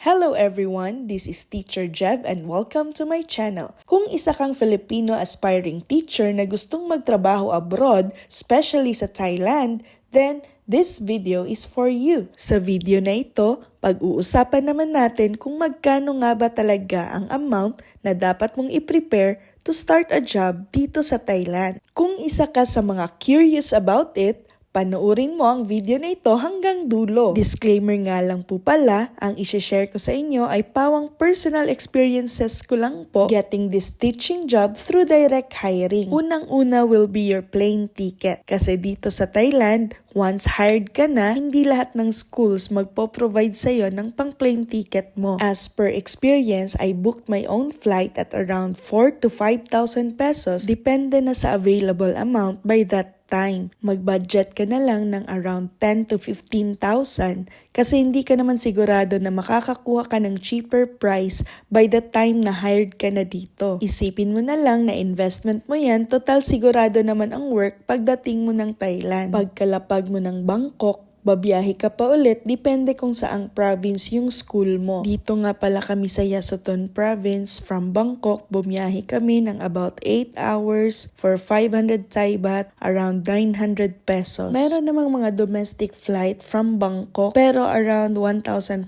Hello everyone, this is Teacher Jeb and welcome to my channel. Kung isa kang Filipino aspiring teacher na gustong magtrabaho abroad, especially sa Thailand, then this video is for you. Sa video na ito, pag-uusapan naman natin kung magkano nga ba talaga ang amount na dapat mong i-prepare to start a job dito sa Thailand. Kung isa ka sa mga curious about it, panoorin mo ang video na ito hanggang dulo. Disclaimer nga lang po pala, ang isi-share ko sa inyo ay pawang personal experiences ko lang po getting this teaching job through direct hiring. Unang-una will be your plane ticket. Kasi dito sa Thailand, once hired ka na, hindi lahat ng schools magpo-provide sa'yo ng pang-plane ticket mo. As per experience, I booked my own flight at around 4,000 to 5,000 pesos. Depende na sa available amount by that time. Mag-budget ka na lang ng around 10,000 to 15,000 kasi hindi ka naman sigurado na makakakuha ka ng cheaper price by the time na hired ka na dito. Isipin mo na lang na investment mo yan, total sigurado naman ang work pagdating mo ng Thailand. Pagkalapag mo ng Bangkok, babiyahe ka pa ulit, depende kung saang province yung school mo. Dito nga pala kami sa Yasothon province, from Bangkok, bumiyahe kami ng about 8 hours for 500 Thai baht, around 900 pesos. Meron namang mga domestic flight from Bangkok, pero around 1,500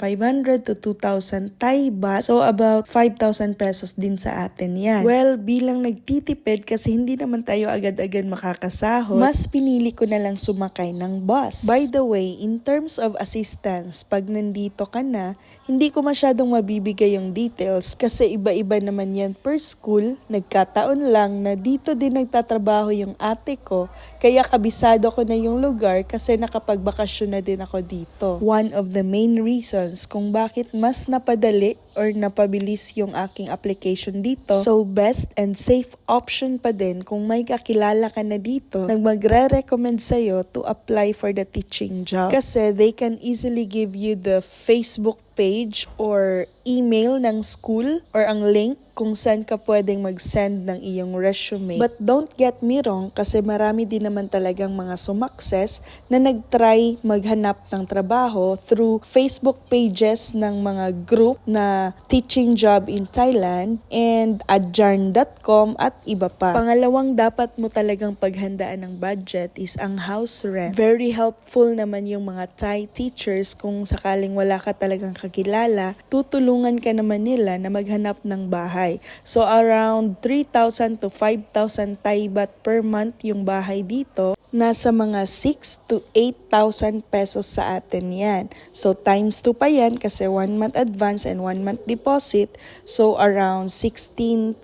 to 2,000 Thai baht, so about 5,000 pesos din sa atin yan. Well, bilang nagtitipid kasi hindi naman tayo agad-agad makakasahod, mas pinili ko na lang sumakay ng bus. By the way, in terms of assistance, pag nandito ka na, hindi ko masyadong mabibigay yung details kasi iba-iba naman yan per school. Nagkataon lang na dito din nagtatrabaho yung ate ko, kaya kabisado ko na yung lugar kasi nakapagbakasyon na din ako dito. One of the main reasons kung bakit mas napadali or napabilis yung aking application dito, so best and safe option pa din kung may kakilala ka na dito na magre-recommend sa'yo to apply for the teaching job. Kasi they can easily give you the Facebook page or email ng school or ang link kung saan ka pwedeng mag-send ng iyong resume. But don't get me wrong kasi marami din naman talagang mga sumakses na nag-try maghanap ng trabaho through Facebook pages ng mga group na teaching job in Thailand and adjarn.com at iba pa. Pangalawang dapat mo talagang paghandaan ng budget is ang house rent. Very helpful naman yung mga Thai teachers kung sakaling wala ka talagang kakilala, tutulungan ka naman nila na maghanap ng bahay. So around 3,000 to 5,000 Thai baht per month yung bahay dito. Nasa mga 6 to 8,000 pesos sa atin yan. So times 2 pa yan kasi 1 month advance and 1 month deposit. So around 16,000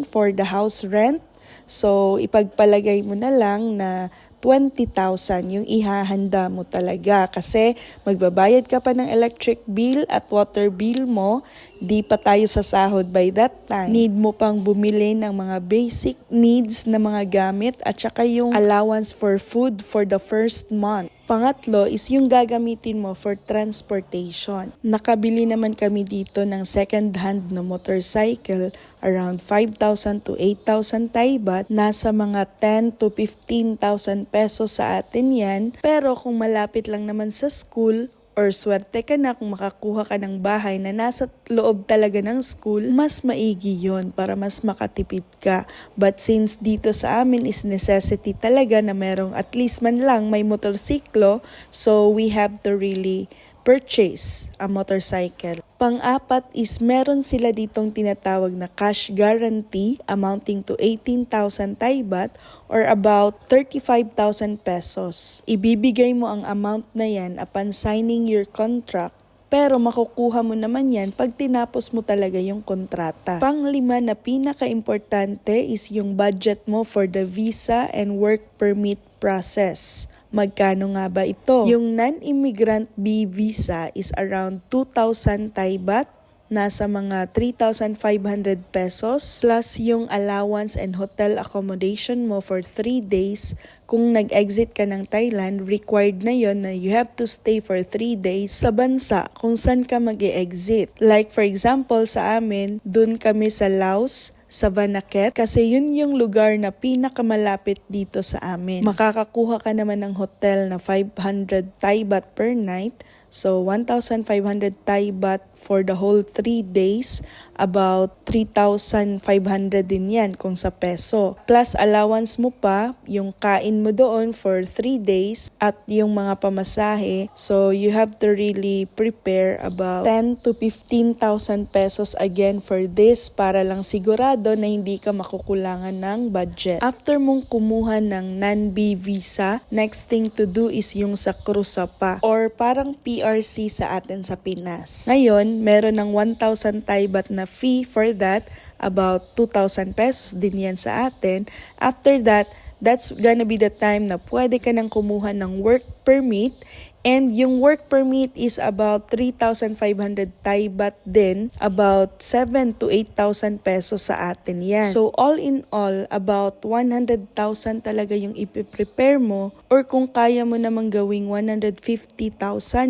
for the house rent. So ipagpalagay mo na lang na 20,000 yung ihahanda mo talaga kasi magbabayad ka pa ng electric bill at water bill mo, di pa tayo sa sahod by that time. Need mo pang bumili ng mga basic needs na mga gamit at saka yung allowance for food for the first month. Pangatlo is yung gagamitin mo for transportation. Nakabili naman kami dito ng second-hand na motorcycle, around 5,000 to 8,000 Thai baht. Nasa mga 10 to 15,000 pesos sa atin yan. Pero kung malapit lang naman sa school, or swerte ka na kung makakuha ka ng bahay na nasa loob talaga ng school, mas maigi yon para mas makatipid ka. But since dito sa amin is necessity talaga na merong at least man lang may motorsiklo, so we have to really purchase a motorcycle. Pang-apat is meron sila ditong tinatawag na cash guarantee amounting to 18,000 Thai baht or about 35,000 pesos. Ibibigay mo ang amount na yan upon signing your contract, pero makukuha mo naman yan pag tinapos mo talaga yung kontrata. Pang-lima na pinaka-importante is yung budget mo for the visa and work permit process. Magkano nga ba ito? Yung non-immigrant B visa is around 2,000 Thai baht, nasa mga 3,500 pesos, plus yung allowance and hotel accommodation mo for 3 days. Kung nag-exit ka ng Thailand, required na yon na you have to stay for 3 days sa bansa kung saan ka mag-e-exit. Like for example sa amin, dun kami sa Laos, sa Vanaket kasi yun yung lugar na pinakamalapit dito sa amin. Makakakuha ka naman ng hotel na 500 Thai baht per night So 1,500 Thai baht for the whole 3 days. About 3,500 din yan kung sa peso. Plus allowance mo pa, yung kain mo doon for 3 days at yung mga pamasahe. So you have to really prepare about 10 to 15,000 pesos again for this para lang sigurado na hindi ka makukulangan ng budget. After mong kumuha ng non-B visa, next thing to do is yung sa KRUSA pa or parang PRC sa atin sa Pinas. Ngayon, meron ng 1,000 Thai baht na fee for that, about 2,000 pesos din yan sa atin. After that, that's gonna be the time na pwede ka nang kumuha ng work permit. And yung work permit is about 3,500 Thai baht din, about 7 to 8,000 pesos sa atin yan. So all in all, about 100,000 talaga yung ipiprepare mo, or kung kaya mo namang gawing 150,000,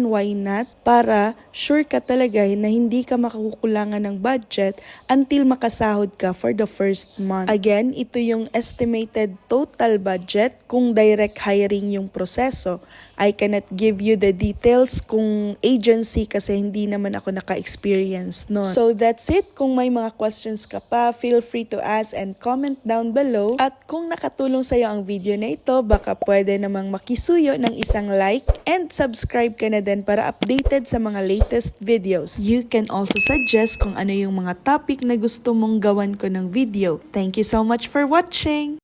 why not? Para sure ka talaga na hindi ka makakukulangan ng budget until makasahod ka for the first month. Again, ito yung estimated total budget kung direct hiring yung proseso. I cannot give you the details kung agency kasi hindi naman ako naka-experience nun. So that's it. Kung may mga questions ka pa, feel free to ask and comment down below. At kung nakatulong sa'yo ang video na ito, baka pwede namang makisuyo ng isang like and subscribe ka na din para updated sa mga latest videos. You can also suggest kung ano yung mga topic na gusto mong gawan ko ng video. Thank you so much for watching!